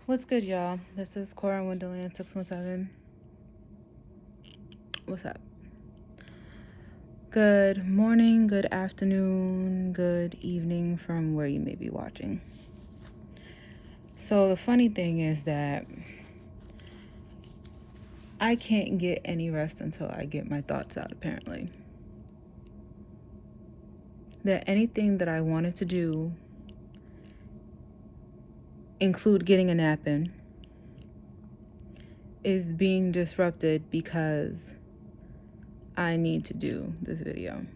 What's good, y'all? This is Cora Wonderland 617. What's up? Good morning, good afternoon, good evening from where you may be watching. So the funny thing is that I can't get any rest until I get my thoughts out, apparently. That anything that I wanted to do, include getting a nap in, is being disrupted because I need to do this video.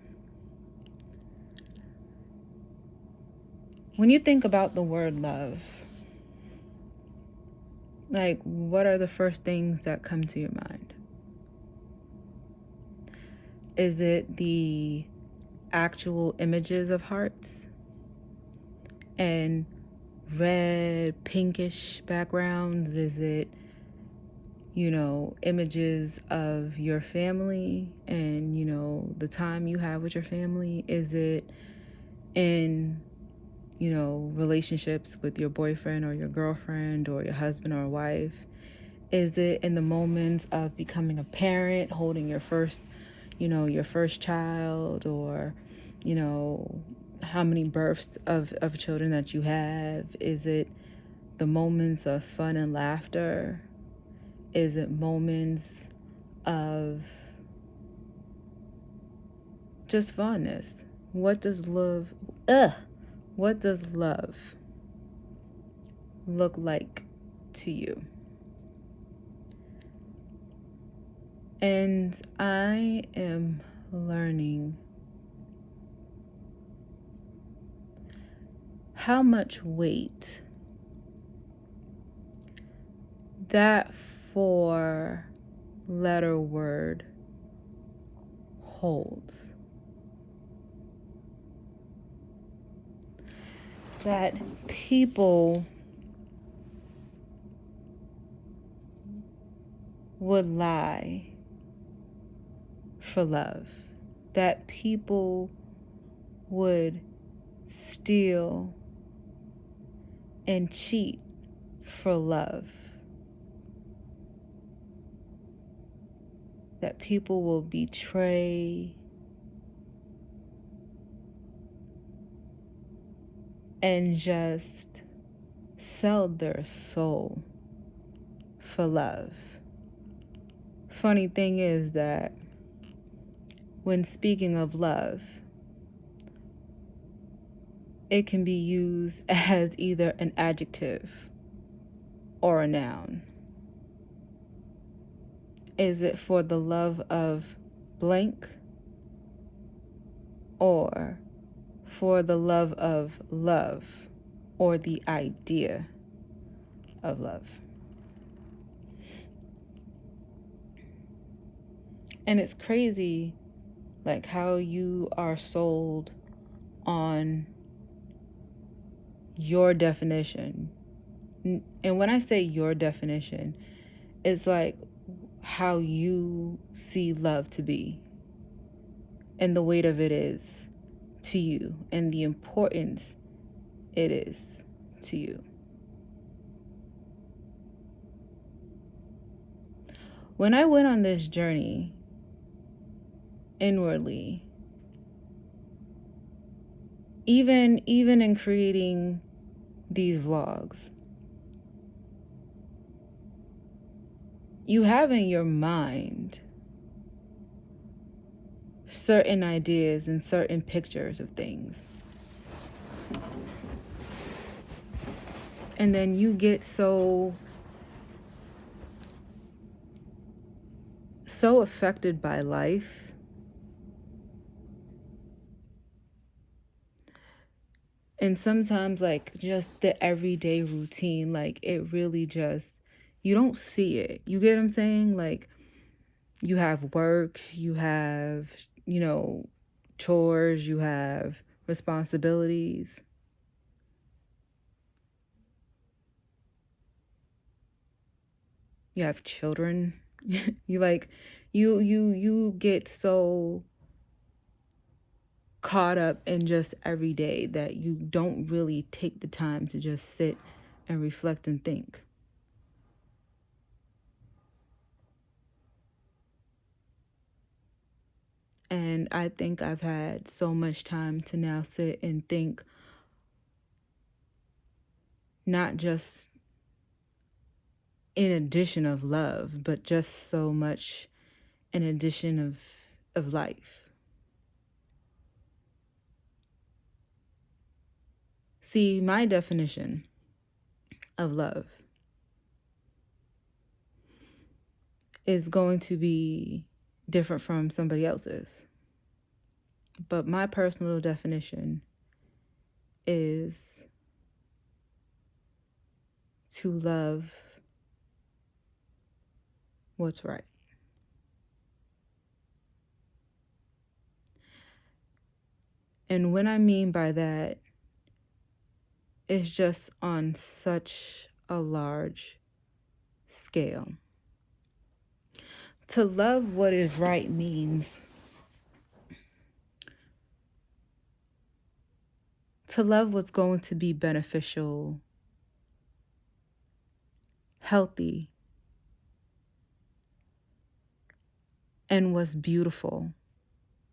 When you think about the word love, like, what are the first things that come to your mind? Is it the actual images of hearts and red, pinkish backgrounds? Is it, images of your family and, the time you have with your family? Is it in, relationships with your boyfriend or your girlfriend or your husband or wife? Is it in the moments of becoming a parent, holding your first child, or, how many births of children that you have? Is it the moments of fun and laughter? Is it moments of just funness? What does love look like to you? And I am learning how much weight that four-letter word holds. That people would lie for love. That people would steal and cheat for love. That people will betray and just sell their soul for love. Funny thing is that when speaking of love, it can be used as either an adjective or a noun. Is it for the love of blank, or for the love of love, or the idea of love? And it's crazy, like, how you are sold on your definition. And when I say your definition, it's like how you see love to be, and the weight of it is to you, and the importance it is to you. When I went on this journey inwardly, even in creating these vlogs, you have in your mind certain ideas and certain pictures of things. And then you get so affected by life and sometimes, like, just the everyday routine, like, it really just, you don't see it. You get what I'm saying? Like, you have work, you have, chores, you have responsibilities. You have children. You get so caught up in just every day that you don't really take the time to just sit and reflect and think. And I think I've had so much time to now sit and think, not just in addition of love, but just so much in addition of life. See, my definition of love is going to be different from somebody else's. But my personal definition is to love what's right. And what I mean by that is just on such a large scale. To love what is right means to love what's going to be beneficial, healthy, and what's beautiful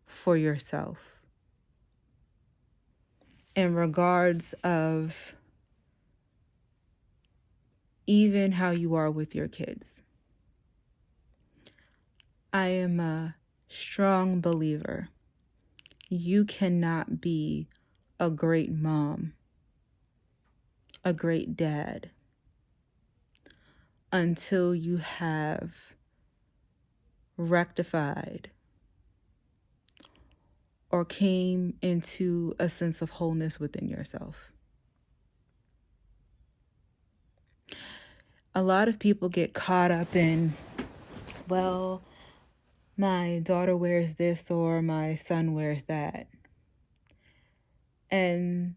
for yourself. In regards of even how you are with your kids. I am a strong believer. You cannot be a great mom, a great dad, until you have rectified or came into a sense of wholeness within yourself. A lot of people get caught up in, well, my daughter wears this or my son wears that. And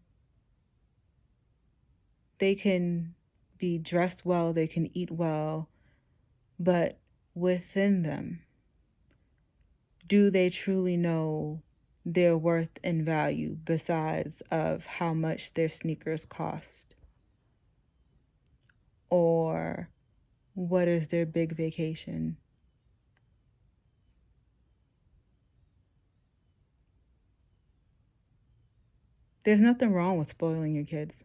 they can be dressed well, they can eat well, but within them, do they truly know their worth and value besides of how much their sneakers cost? Or what is their big vacation? There's nothing wrong with spoiling your kids.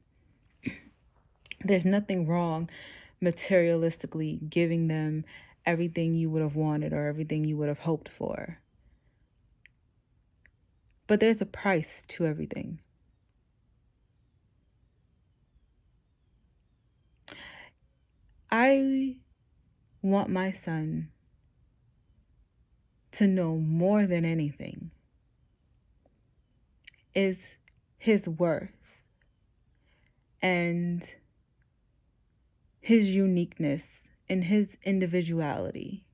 There's nothing wrong materialistically giving them everything you would have wanted or everything you would have hoped for. But there's a price to everything. I want my son to know more than anything is his worth and his uniqueness and his individuality.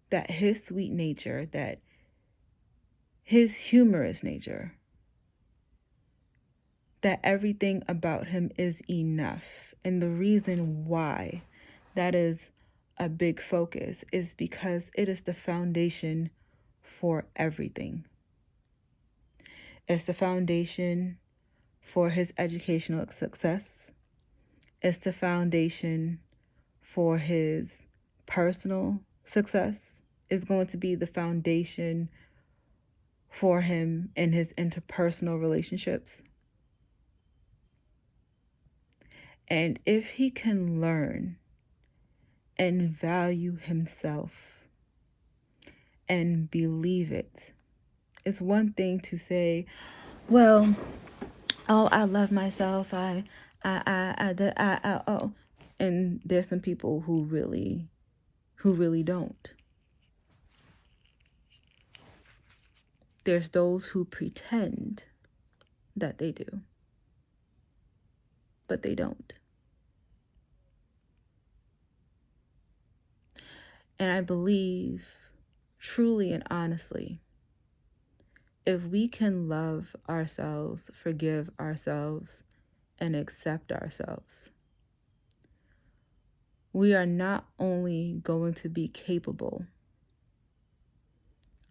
That his sweet nature, that his humorous nature, that everything about him is enough. And the reason why that is a big focus is because it is the foundation for everything. It's the foundation for his educational success. It's the foundation for his personal success. It's going to be the foundation for him in his interpersonal relationships. And if he can learn and value himself and believe it, it's one thing to say, well, oh, I love myself. Oh. And there's some people who really don't. There's those who pretend that they do, but they don't. And I believe truly and honestly, if we can love ourselves, forgive ourselves, and accept ourselves, we are not only going to be capable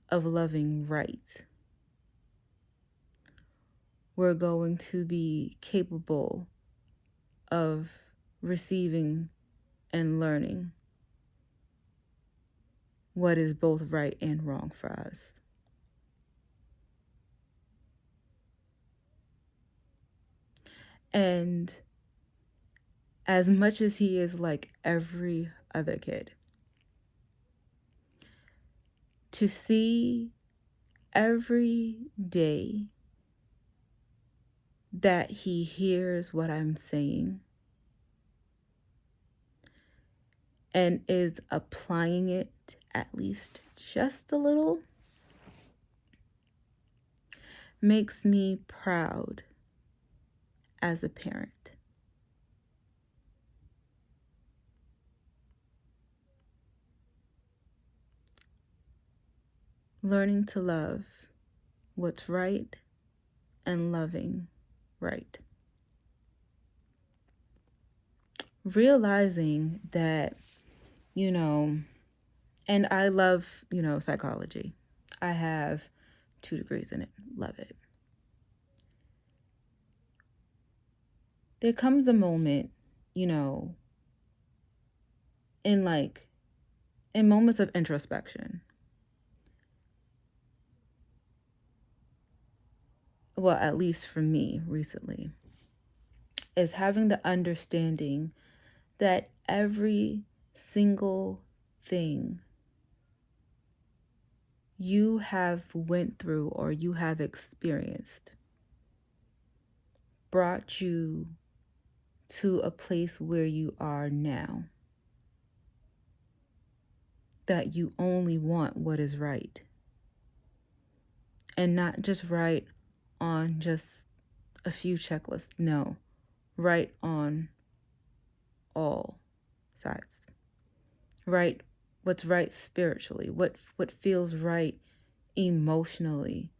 of loving right, we're going to be capable of receiving and learning what is both right and wrong for us. And as much as he is like every other kid, to see every day that he hears what I'm saying and is applying it at least just a little makes me proud as a parent. Learning to love what's right and loving right. Realizing that, and I love, psychology. I have 2 degrees in it. Love it. There comes a moment, in moments of introspection. Well, at least for me recently, is having the understanding that every single thing you have went through or you have experienced brought you to a place where you are now. That you only want what is right. And not just right on just a few checklists. No, right on all sides. Right, what's right spiritually, what feels right emotionally,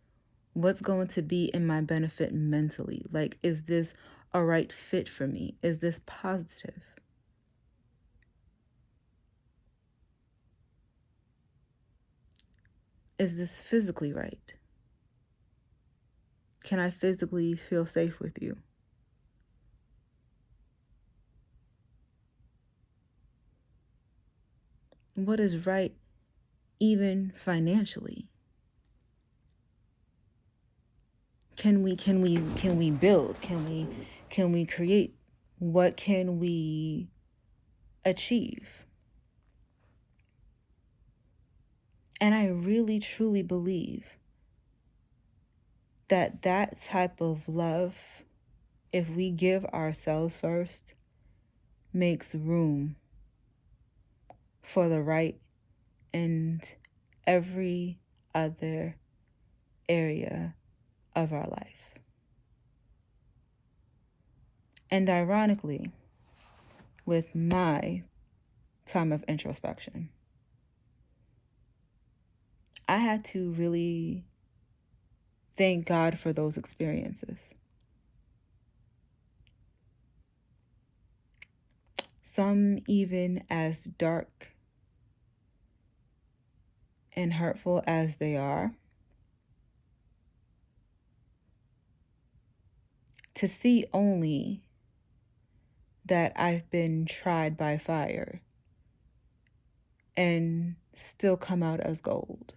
what's going to be in my benefit mentally. Like, is this a right fit for me? Is this positive? Is this physically right? Can I physically feel safe with you? What is right even financially? Can we build? Can we create? What can we achieve? And I really truly believe that type of love, if we give ourselves first, makes room for the right and every other area of our life. And ironically, with my time of introspection, I had to really thank God for those experiences. Some even as dark and hurtful as they are, to see only that I've been tried by fire and still come out as gold.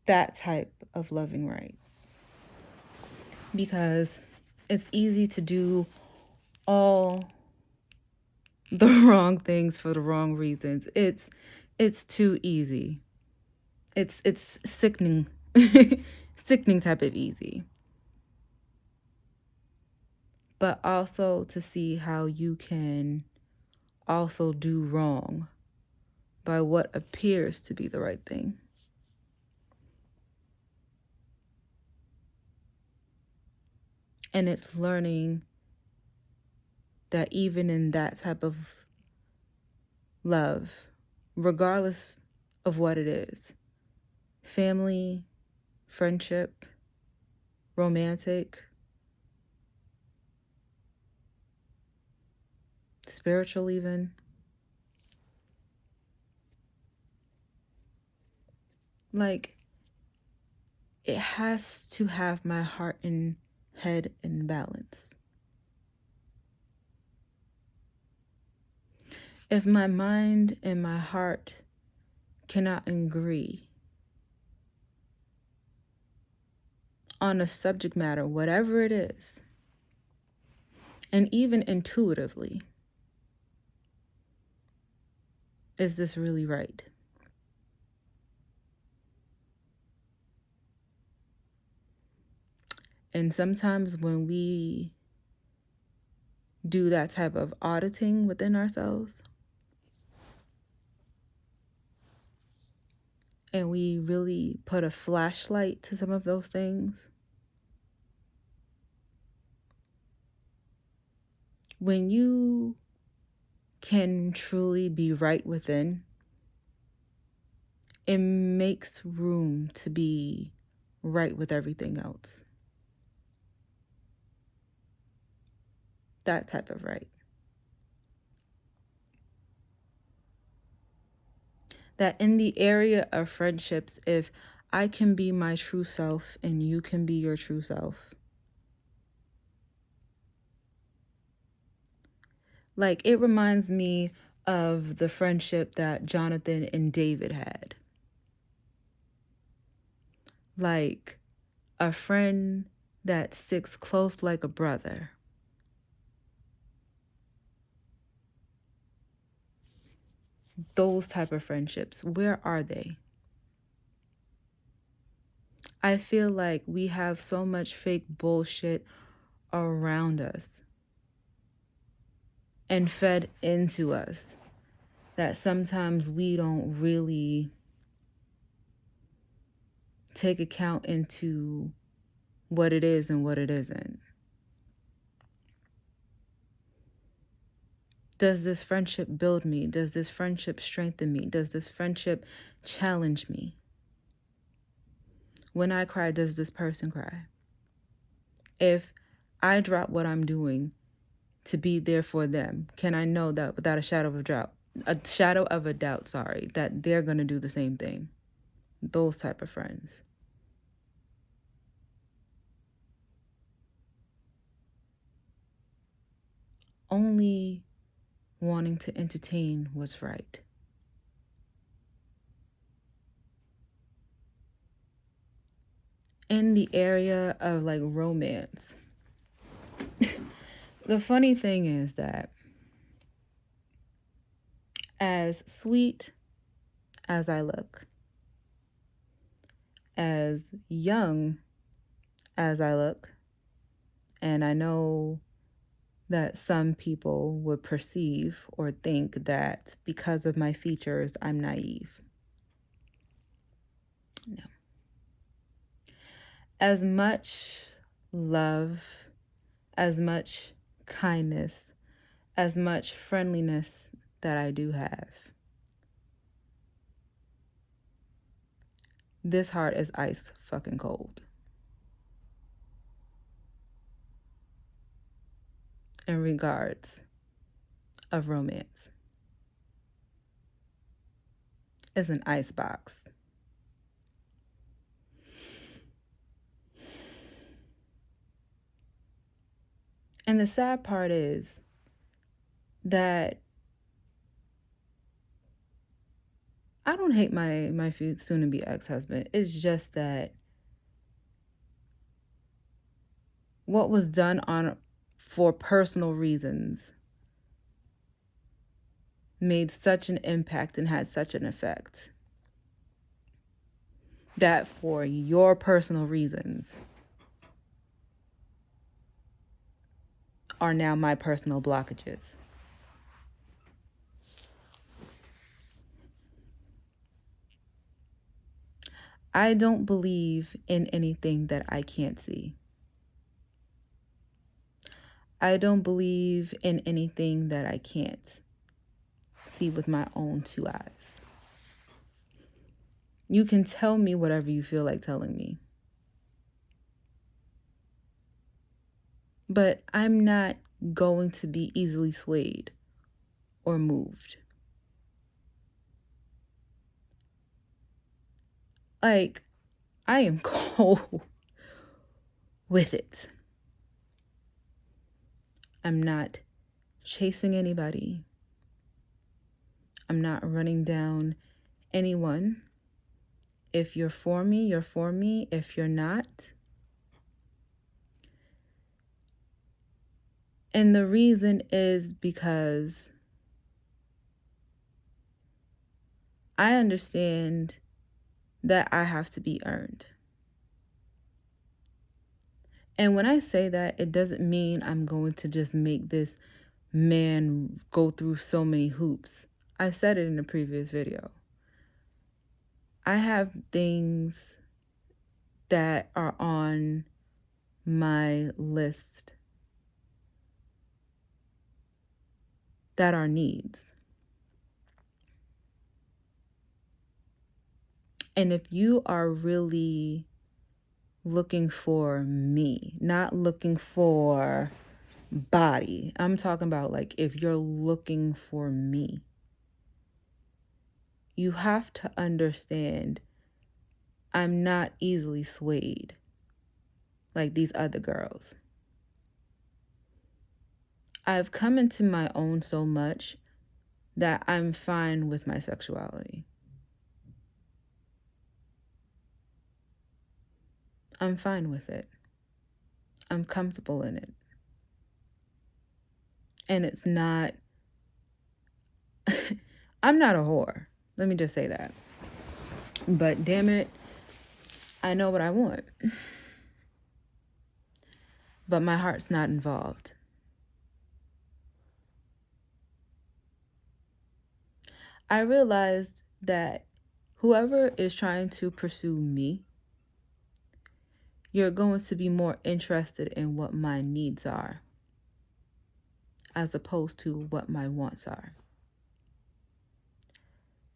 That type of loving right. Because it's easy to do all the wrong things for the wrong reasons. It's too easy. It's sickening. Sickening type of easy. But also to see how you can also do wrong by what appears to be the right thing. And it's learning that even in that type of love, regardless of what it is, family, friendship, romantic, spiritual even, like, it has to have my heart and head in balance. If my mind and my heart cannot agree on a subject matter, whatever it is, and even intuitively, is this really right? And sometimes when we do that type of auditing within ourselves, and we really put a flashlight to some of those things, when you can truly be right within, it makes room to be right with everything else. That type of right. That in the area of friendships, if I can be my true self and you can be your true self, like, it reminds me of the friendship that Jonathan and David had. Like, a friend that sticks close like a brother. Those type of friendships, where are they? I feel like we have so much fake bullshit around us and fed into us that sometimes we don't really take account into what it is and what it isn't. Does this friendship build me? Does this friendship strengthen me? Does this friendship challenge me? When I cry, does this person cry? If I drop what I'm doing to be there for them, can I know that without a shadow of a doubt, that they're going to do the same thing? Those type of friends. Only wanting to entertain what's right. In the area of like romance, the funny thing is that as sweet as I look, as young as I look, and I know that some people would perceive or think that because of my features, I'm naive. No. As much love, as much kindness, as much friendliness that I do have, this heart is ice fucking cold. In regards of romance. It's an ice box. And the sad part is that I don't hate my soon-to-be ex-husband. It's just that what was done for personal reasons made such an impact and had such an effect that for your personal reasons are now my personal blockages. I don't believe in anything that I can't see. I don't believe in anything that I can't see with my own two eyes. You can tell me whatever you feel like telling me. But I'm not going to be easily swayed or moved. Like, I am cold with it. I'm not chasing anybody. I'm not running down anyone. If you're for me, you're for me. If you're not. And the reason is because I understand that I have to be earned. And when I say that, it doesn't mean I'm going to just make this man go through so many hoops. I said it in a previous video. I have things that are on my list that are needs. And if you are really looking for me, not looking for body, I'm talking about like if you're looking for me, you have to understand I'm not easily swayed like these other girls. I've come into my own so much that I'm fine with my sexuality. I'm fine with it. I'm comfortable in it. And it's not, I'm not a whore. Let me just say that. But damn it, I know what I want. But my heart's not involved. I realized that whoever is trying to pursue me, you're going to be more interested in what my needs are as opposed to what my wants are.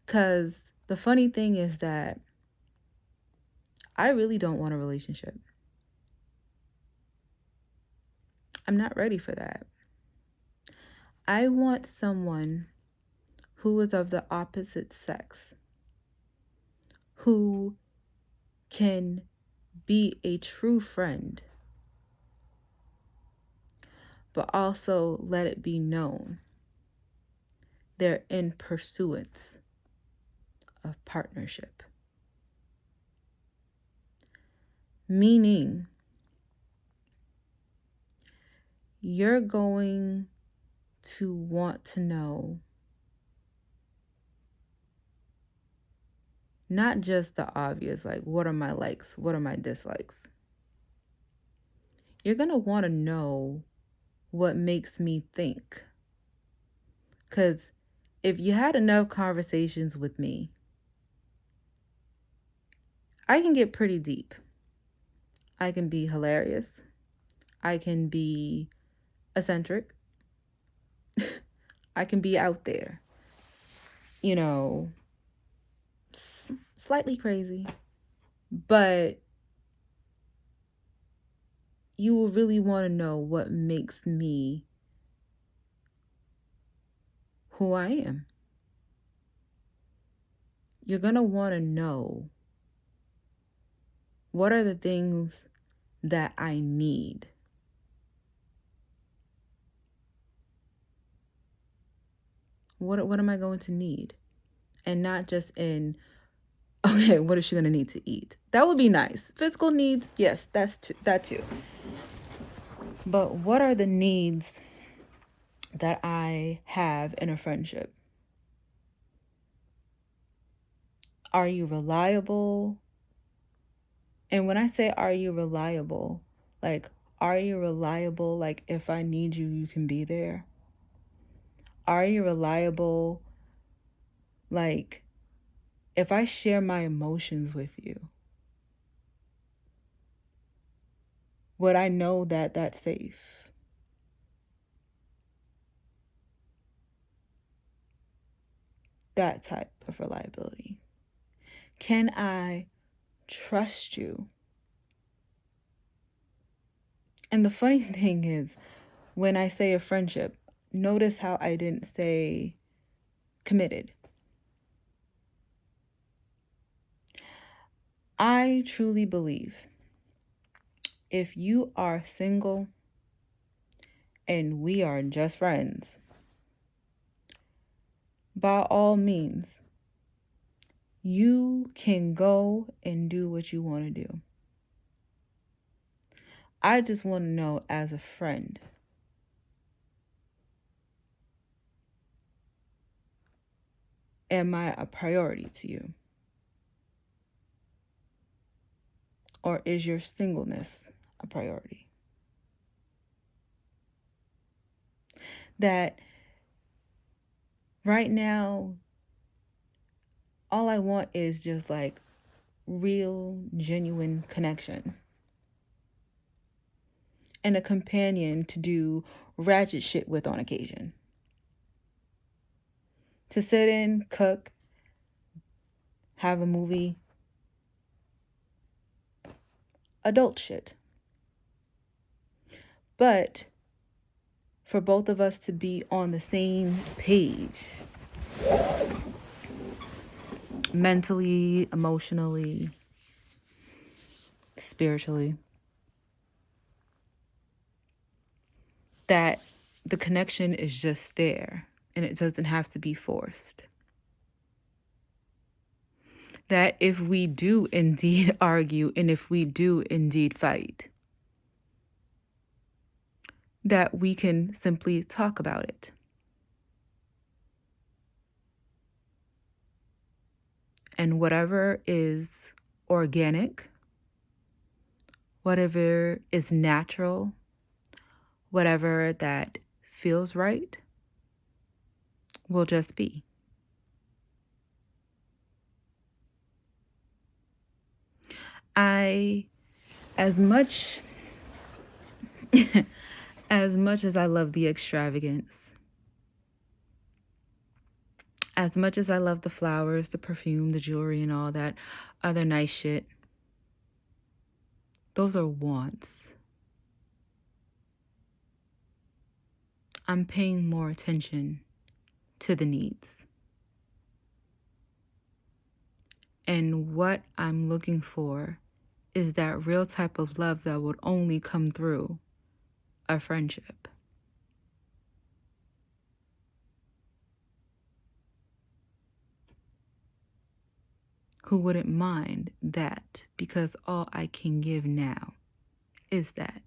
Because the funny thing is that I really don't want a relationship. I'm not ready for that. I want someone who is of the opposite sex, who can be a true friend, but also let it be known they're in pursuance of partnership. Meaning, you're going to want to know not just the obvious, like what are my likes, what are my dislikes. You're going to want to know what makes me think. Because if you had enough conversations with me, I can get pretty deep. I can be hilarious. I can be eccentric. I can be out there. You know, slightly crazy. But you will really want to know what makes me who I am. You're going to want to know what are the things that I need. What am I going to need? And not just in, okay, what is she going to need to eat? That would be nice. Physical needs, yes, that too. But what are the needs that I have in a friendship? Are you reliable? And when I say, are you reliable, like, are you reliable? Like, if I need you, you can be there. Are you reliable? Like, if I share my emotions with you, would I know that that's safe? That type of reliability. Can I trust you? And the funny thing is, when I say a friendship, notice how I didn't say committed. I truly believe if you are single and we are just friends, by all means, you can go and do what you want to do. I just want to know, as a friend, am I a priority to you? Or is your singleness a priority? That right now, all I want is just like real, genuine connection. And a companion to do ratchet shit with on occasion. To sit in, cook, have a movie, adult shit. But for both of us to be on the same page, mentally, emotionally, spiritually, that the connection is just there and it doesn't have to be forced. That if we do indeed argue and if we do indeed fight, that we can simply talk about it. And whatever is organic, whatever is natural, whatever that feels right, will just be. As much as I love the extravagance, as much as I love the flowers, the perfume, the jewelry, and all that other nice shit, those are wants. I'm paying more attention to the needs. And what I'm looking for is that real type of love that would only come through a friendship. Who wouldn't mind that, because all I can give now is that.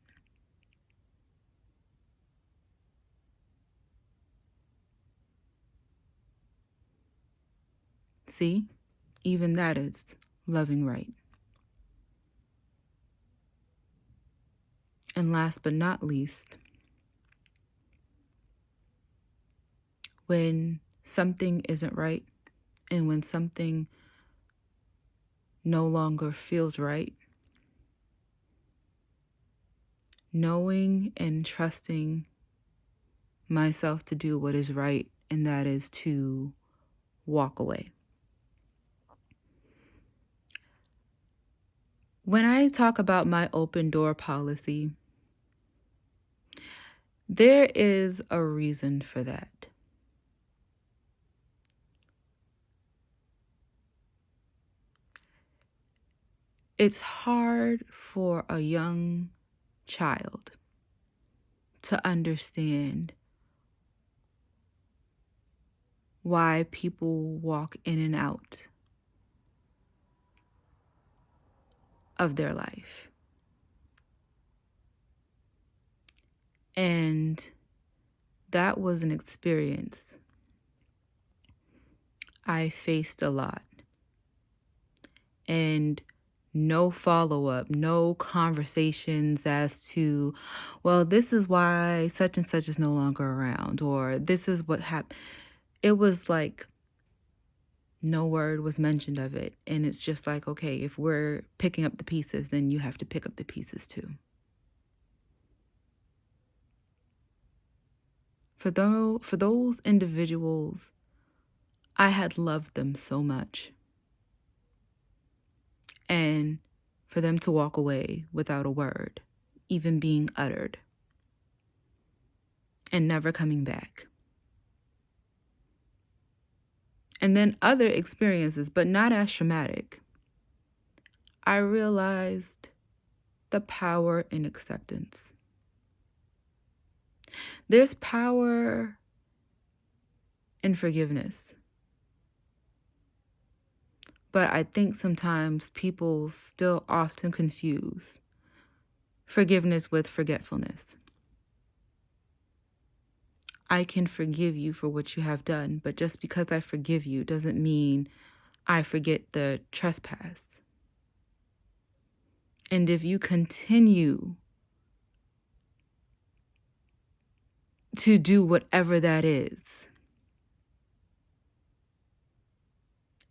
See, even that is loving right. And last but not least, when something isn't right and when something no longer feels right, knowing and trusting myself to do what is right, and that is to walk away. When I talk about my open door policy, there is a reason for that. It's hard for a young child to understand why people walk in and out of their life. And that was an experience I faced a lot. And no follow-up, no conversations as to, well, this is why such and such is no longer around, or this is what happened. It was like no word was mentioned of it. And it's just like, okay, if we're picking up the pieces, then you have to pick up the pieces too. For those individuals, I had loved them so much. And for them to walk away without a word, even being uttered, and never coming back. And then other experiences, but not as traumatic, I realized the power in acceptance. There's power in forgiveness. But I think sometimes people still often confuse forgiveness with forgetfulness. I can forgive you for what you have done, but just because I forgive you doesn't mean I forget the trespass. And if you continue to do whatever that is,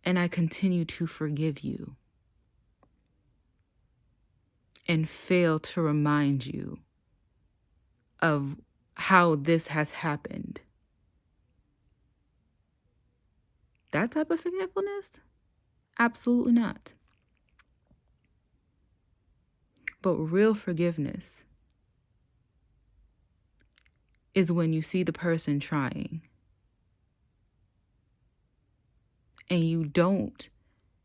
and I continue to forgive you and fail to remind you of how this has happened, that type of forgetfulness? Absolutely not. But real forgiveness is when you see the person trying and you don't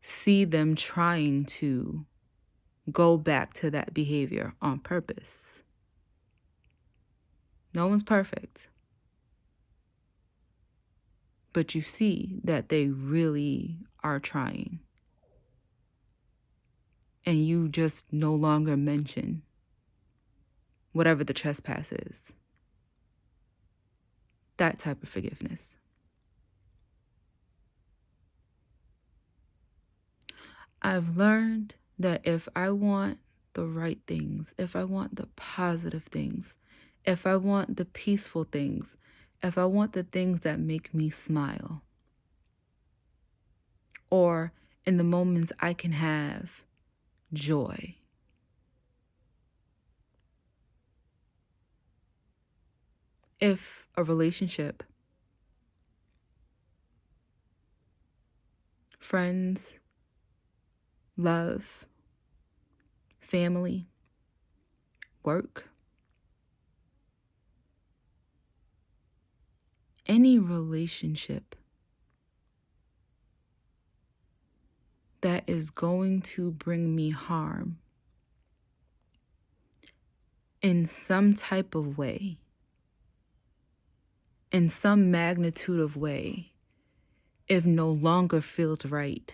see them trying to go back to that behavior on purpose. No one's perfect. But you see that they really are trying. And you just no longer mention whatever the trespass is. That type of forgiveness. I've learned that if I want the right things, if I want the positive things, if I want the peaceful things, if I want the things that make me smile, or in the moments I can have joy, if a relationship, friends, love, family, work, any relationship that is going to bring me harm in some type of way, in some magnitude of way, if no longer feels right,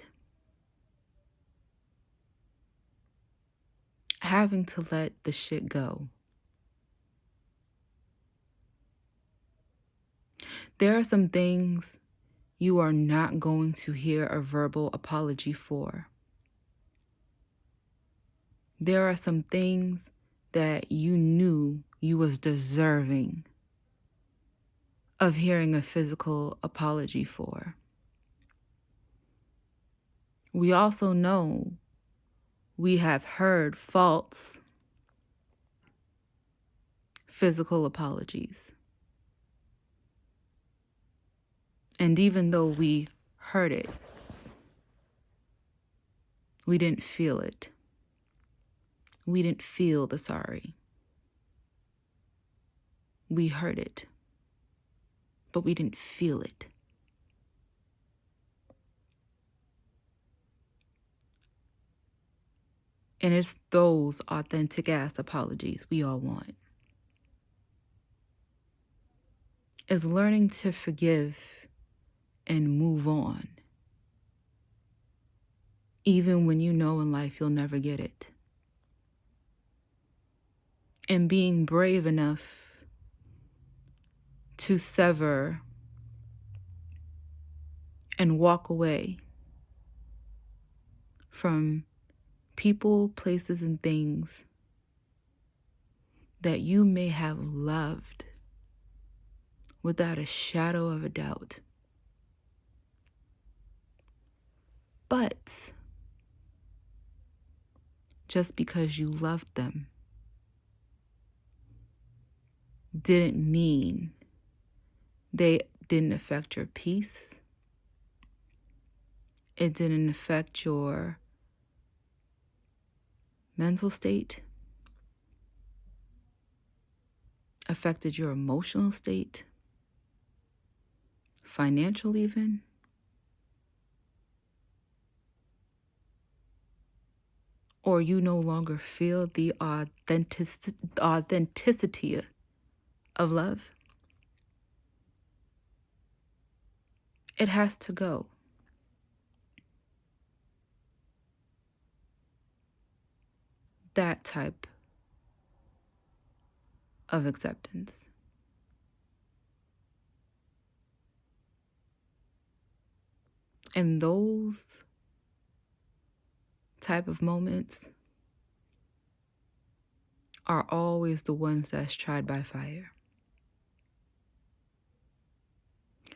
having to let the shit go. There are some things you are not going to hear a verbal apology for. There are some things that you knew you was deserving of hearing a physical apology for. We also know we have heard false physical apologies. And even though we heard it, we didn't feel it. We didn't feel the sorry. We heard it, but we didn't feel it. And it's those authentic ass apologies we all want. It's learning to forgive and move on, even when you know in life you'll never get it. And being brave enough to sever and walk away from people, places, and things that you may have loved without a shadow of a doubt. But just because you loved them didn't mean they didn't affect your peace. It didn't affect your mental state, affected your emotional state, financial even. Or you no longer feel the authenticity of love. It has to go. that type of acceptance. And those type of moments are always the ones that's tried by fire.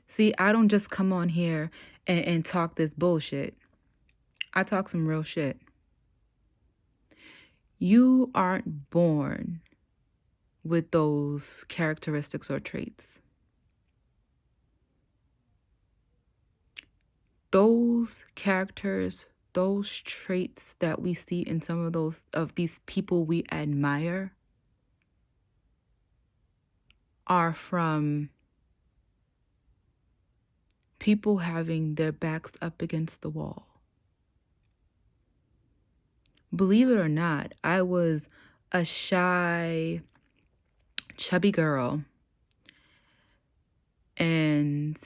See, I don't just come on here and talk this bullshit. I talk some real shit. You aren't born with those characteristics or traits. Those characters, those traits that we see in some of these people we admire are from people having their backs up against the wall. Believe it or not, I was a shy, chubby girl, and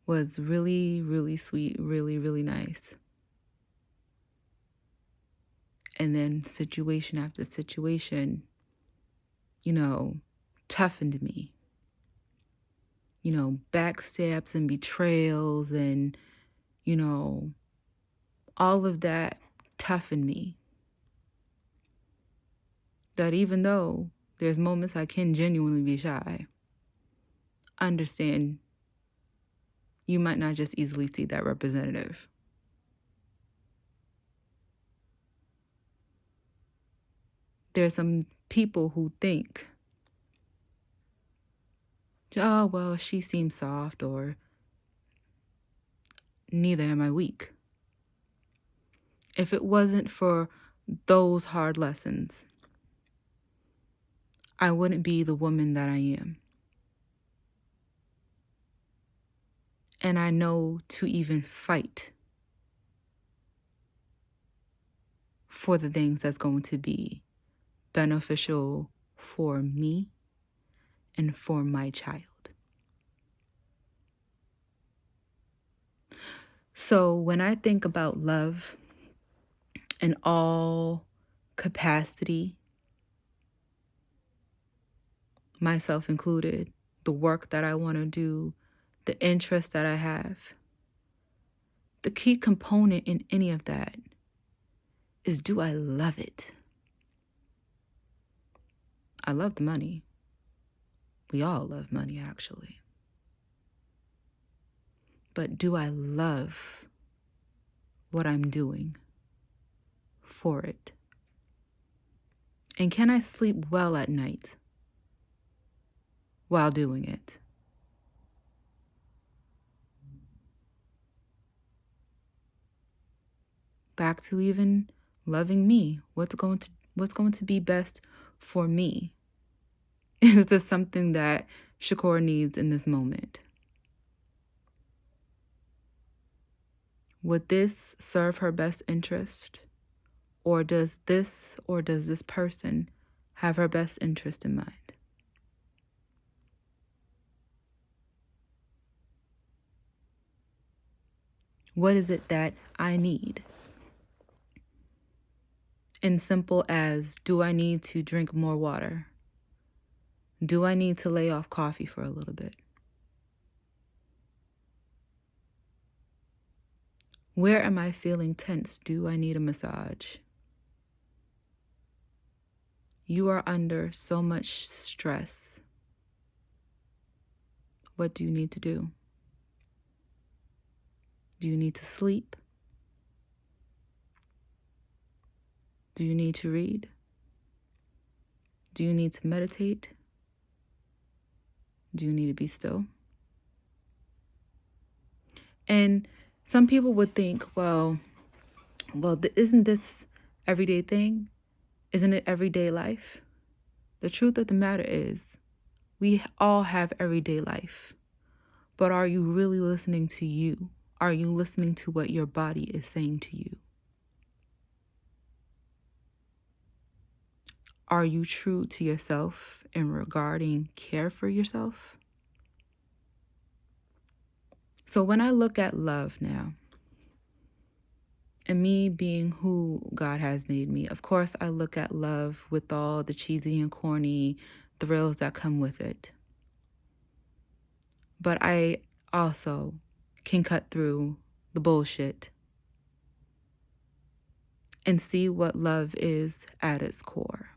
was really, really sweet, really, really nice. And then situation after situation, toughened me. Backstabs and betrayals and, all of that toughened me. That even though there's moments I can genuinely be shy, understand you might not just easily see that representative. There's some people who think, oh, well, she seems soft, or neither am I weak. If it wasn't for those hard lessons, I wouldn't be the woman that I am. And I know to even fight for the things that's going to be beneficial for me and for my child. So when I think about love in all capacity, myself included, the work that I want to do, the interest that I have, the key component in any of that is, do I love it? I love the money. We all love money, actually. But do I love what I'm doing for it? And can I sleep well at night while doing it? Back to even loving me. What's going to be best for me? Is this something that Shakur needs in this moment? Would this serve her best interest? Or does this person have her best interest in mind? What is it that I need? And simple as, do I need to drink more water? Do I need to lay off coffee for a little bit? Where am I feeling tense? Do I need a massage? You are under so much stress. What do you need to do? Do you need to sleep? Do you need to read? Do you need to meditate? Do you need to be still? And some people would think, well, isn't this everyday thing? Isn't it everyday life? The truth of the matter is, we all have everyday life. But are you really listening to you? Are you listening to what your body is saying to you? Are you true to yourself in regarding care for yourself? So when I look at love now, And me being who God has made me, of course, I look at love with all the cheesy and corny thrills that come with it. But I also can cut through the bullshit and see what love is at its core.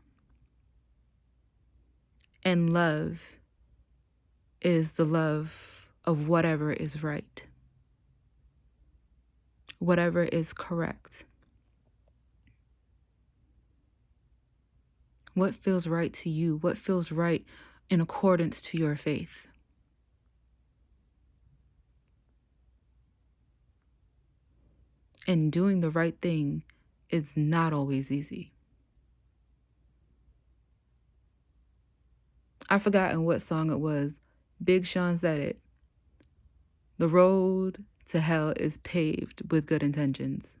And love is the love of whatever is right, whatever is correct. What feels right to you? What feels right in accordance to your faith? And doing the right thing is not always easy. I've forgotten what song it was. Big Sean said it. The road to hell is paved with good intentions.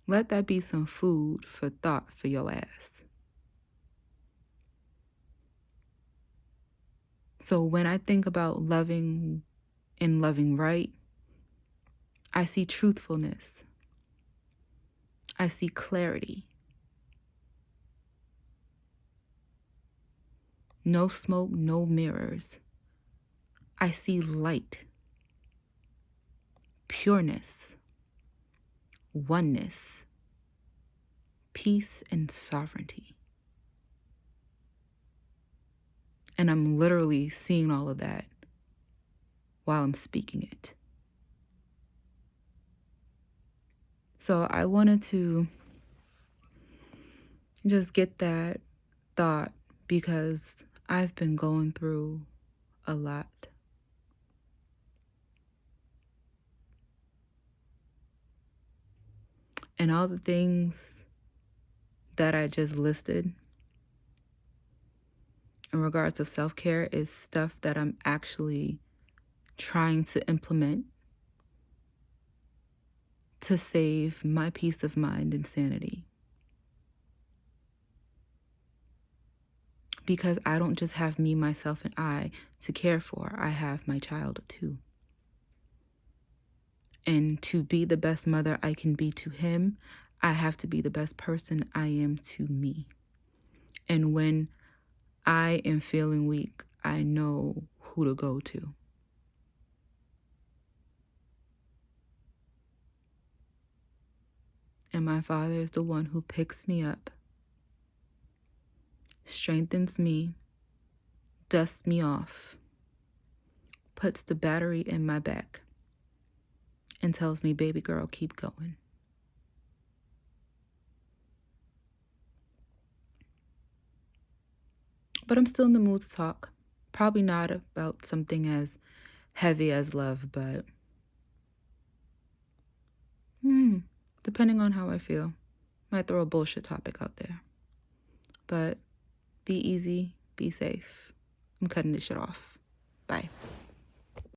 Let that be some food for thought for your ass. So when I think about loving and loving right, I see truthfulness. I see clarity. No smoke, no mirrors. I see light, pureness, oneness, peace, and sovereignty. And I'm literally seeing all of that while I'm speaking it. So I wanted to just get that thought because I've been going through a lot. And all the things that I just listed in regards of self-care is stuff that I'm actually trying to implement to save my peace of mind and sanity. Because I don't just have me, myself, and I to care for. I have my child too. And to be the best mother I can be to him, I have to be the best person I am to me. And when I am feeling weak, I know who to go to. And my Father is the one who picks me up, strengthens me, dusts me off, puts the battery in my back, and tells me, baby girl, keep going. But I'm still in the mood to talk. Probably not about something as heavy as love, but depending on how I feel, might throw a bullshit topic out there. But be easy, be safe. I'm cutting this shit off. Bye.